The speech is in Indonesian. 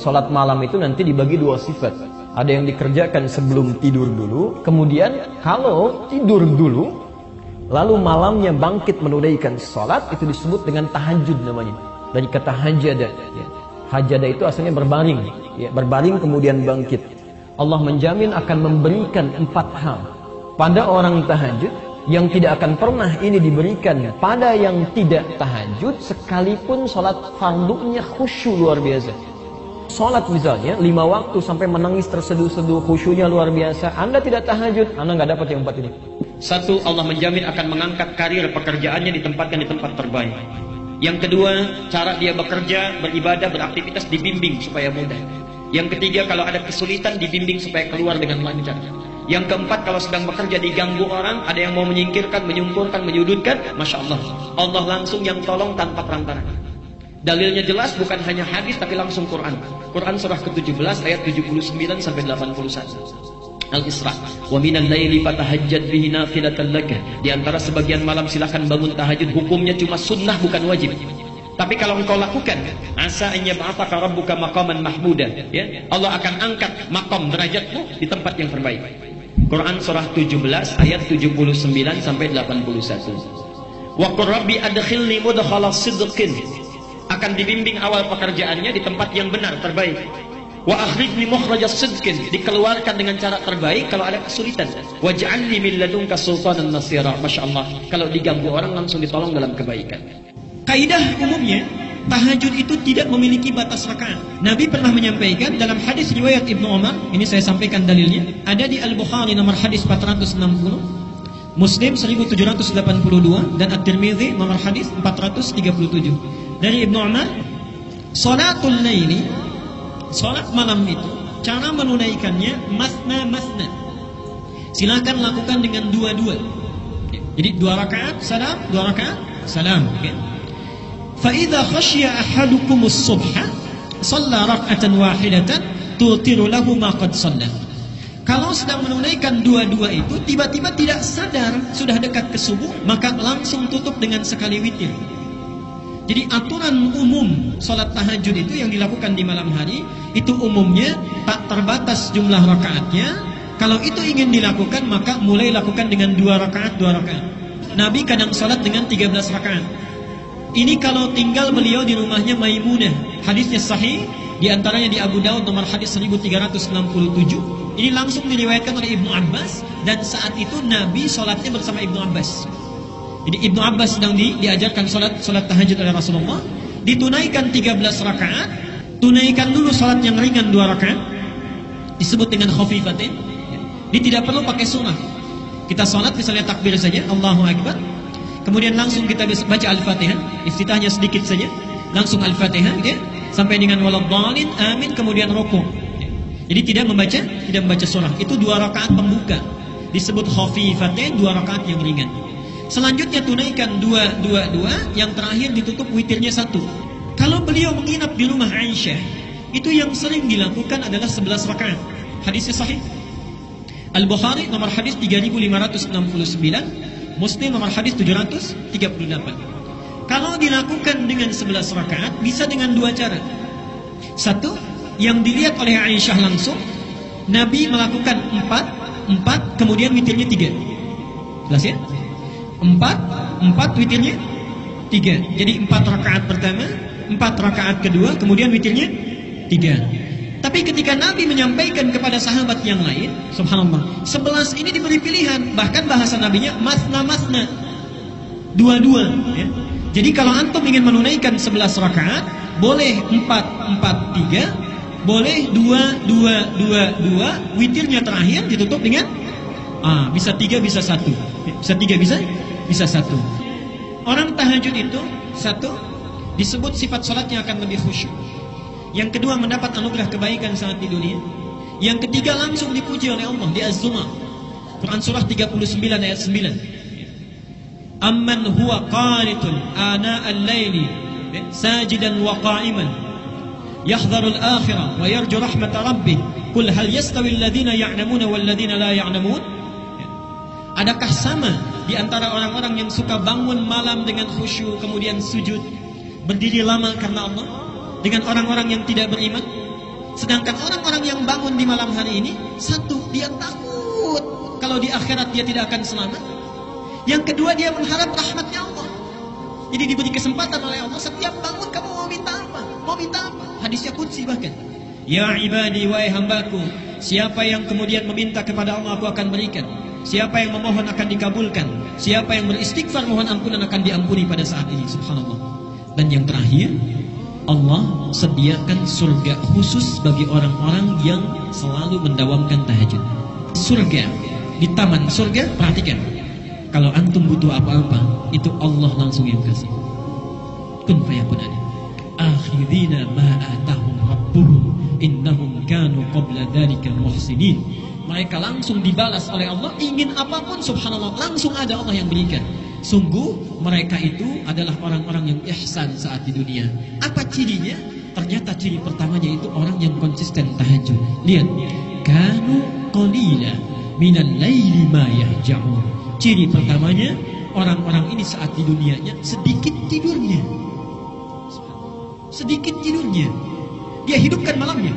Sholat malam itu nanti dibagi dua sifat. Ada yang dikerjakan sebelum tidur dulu, kemudian kalau tidur dulu, lalu malamnya bangkit menunaikan sholat, itu disebut dengan tahajud namanya. Dari kata hajada. Ya. Hajada itu asalnya berbaring. Ya, berbaring kemudian bangkit. Allah menjamin akan memberikan 4 hal pada orang tahajud, yang tidak akan pernah ini diberikan pada yang tidak tahajud, sekalipun sholat fardunya khusyuk luar biasa. Sholat misalnya 5 waktu sampai menangis terseduh-seduh, khusyuknya luar biasa, Anda tidak tahajud, Anda nggak dapat yang 4 ini. Satu, Allah menjamin akan mengangkat karir pekerjaannya, ditempatkan di tempat terbaik. Yang kedua, cara dia bekerja, beribadah, beraktivitas dibimbing supaya mudah. Yang ketiga, kalau ada kesulitan dibimbing supaya keluar dengan lancar. Yang keempat, kalau sedang bekerja diganggu orang, ada yang mau menyingkirkan, menyumpulkan, menyudutkan, Masya Allah, Allah langsung yang tolong tanpa perantara. Dalilnya jelas, bukan hanya hadis tapi langsung Quran. Quran surah ke-17 ayat 79 sampai 81. Al-Isra. Wa minal laili fatahajjad bihi nafilatan laka. Di antara sebagian malam silakan bangun tahajud, hukumnya cuma sunnah bukan wajib. Tapi kalau engkau lakukan, asa an yab'atsaka rabbuka maqaman mahmuda, ya, Allah akan angkat maqam derajatmu di tempat yang terbaik. Quran surah 17 ayat 79 sampai 81. Wa qur rabbi adkhilni mudkhala sidqin. Akan dibimbing awal pekerjaannya di tempat yang benar, terbaik. Wa akhrijni mukhrajas sidqin, dikeluarkan dengan cara terbaik kalau ada kesulitan. Waj'alni min ladunka sultanan nasira. Masyaallah, kalau diganggu orang langsung ditolong dalam kebaikan. Kaidah umumnya, tahajud itu tidak memiliki batas rakaat. Nabi pernah menyampaikan dalam hadis riwayat Ibnu Umar, ini saya sampaikan dalilnya, ada di Al-Bukhari nomor hadis 460, Muslim 1782, dan At-Tirmidzi nomor hadis 437. Dari Ibnu Umar, salatul laili, salat malam itu, cara menunaikannya masna. Silakan lakukan dengan dua-dua. Jadi 2 rakaat salam, 2 rakaat salam. فَإِذَا خَشْيَ أَحَدُكُمُ الصُّبْحَ صَلَّى رَكْعَةً وَاحِدَةً تُوتِرُ لَهُ مَا قَدْ صَلَّى. Kalau sedang menunaikan dua-dua itu, tiba-tiba tidak sadar sudah dekat ke subuh, maka langsung tutup dengan sekali witir. Jadi aturan umum salat tahajud itu yang dilakukan di malam hari, itu umumnya tak terbatas jumlah rakaatnya. Kalau itu ingin dilakukan, maka mulai lakukan dengan 2 rakaat. Nabi kadang salat dengan 13 rakaat. Ini kalau tinggal beliau di rumahnya Maimunah. Hadisnya sahih, di antaranya di Abu Daud nomor hadis 1367. Ini langsung diriwayatkan oleh Ibnu Abbas, dan saat itu Nabi sholatnya bersama Ibnu Abbas. Jadi Ibnu Abbas sedang diajarkan sholat tahajud oleh Rasulullah. Ditunaikan 13 rakaat. Tunaikan dulu sholat yang ringan 2 rakaat, disebut dengan khafifatin. Dia tidak perlu pakai surah. Kita sholat misalnya takbir saja, Allahu Akbar, kemudian langsung kita baca Al-Fatihah, iftitahnya sedikit saja, langsung Al-Fatihah, ya, sampai dengan waladhdallin, amin, kemudian rukuk. Jadi tidak membaca surah. Itu 2 rakaat pembuka, disebut khafifatain, 2 rakaat yang ringan. Selanjutnya tunaikan 2, yang terakhir ditutup witirnya 1. Kalau beliau menginap di rumah Aisyah, itu yang sering dilakukan adalah 11 rakaat. Hadisnya sahih. Al-Bukhari nomor hadis 3569, Muslim nomor hadis 738. Kalau dilakukan dengan 11 rakaat, bisa dengan 2 cara. Satu, yang dilihat oleh Aisyah langsung, Nabi melakukan 4, kemudian witirnya 3. Jelas ya? 4, witirnya 3. Jadi 4 rakaat pertama, 4 rakaat kedua, kemudian witirnya 3. Tapi ketika Nabi menyampaikan kepada sahabat yang lain, subhanallah, 11 ini diberi pilihan. Bahkan bahasa Nabinya masna, 2-2, ya. Jadi kalau antum ingin menunaikan 11 rakaat, boleh 4-4-3, boleh 2-2-2-2, witirnya terakhir ditutup dengan bisa 3, bisa 1. Bisa 3, bisa 1. Orang tahajud itu, 1, disebut sifat salatnya akan lebih khusyuk. Yang kedua, mendapat anugerah kebaikan saat di dunia. Yang ketiga, langsung dipuji oleh Allah di Az-Zumar, Quran surah 39 ayat 9. Amman huwa qanitun ana al-laili sajidan wa qa'iman yahdharu al-akhirah wa yarju rahmat rabbih qul hal yastawi alladhina ya'lamuna wal ladhina la ya'lamun. Adakah sama di antara orang-orang yang suka bangun malam dengan khusyuk kemudian sujud, berdiri lama karena Allah, dengan orang-orang yang tidak beriman? Sedangkan orang-orang yang bangun di malam hari ini, satu, dia takut kalau di akhirat dia tidak akan selamat. Yang kedua, dia mengharap rahmatnya Allah. Jadi diberi kesempatan oleh Allah, setiap bangun kamu mau minta apa? Mau minta apa? Hadisnya qudsi bahkan. Ya ibadi, wahai hambaku, siapa yang kemudian meminta kepada Allah, aku akan berikan. Siapa yang memohon akan dikabulkan. Siapa yang beristighfar mohon ampunan akan diampuni pada saat ini. Subhanallah. Dan yang terakhir, Allah sediakan surga khusus bagi orang-orang yang selalu mendawamkan tahajud. Surga, di taman surga, perhatikan. Kalau antum butuh apa-apa, itu Allah langsung yang kasih. Kun fayakun ada. Akhirina ma'atahum rabbuhum innahum kanu qabla dhalika muhsinin. Mereka langsung dibalas oleh Allah. Ingin apapun, subhanallah, langsung ada Allah yang berikan. Sungguh mereka itu adalah orang-orang yang ihsan saat di dunia. Apa cirinya? Ternyata ciri pertamanya itu orang yang konsisten tahajud. Lihat, kanu qalila minal laili ma yahja'un. Ciri pertamanya, orang-orang ini saat di dunianya sedikit tidurnya. Sedikit tidurnya. Dia hidupkan malamnya.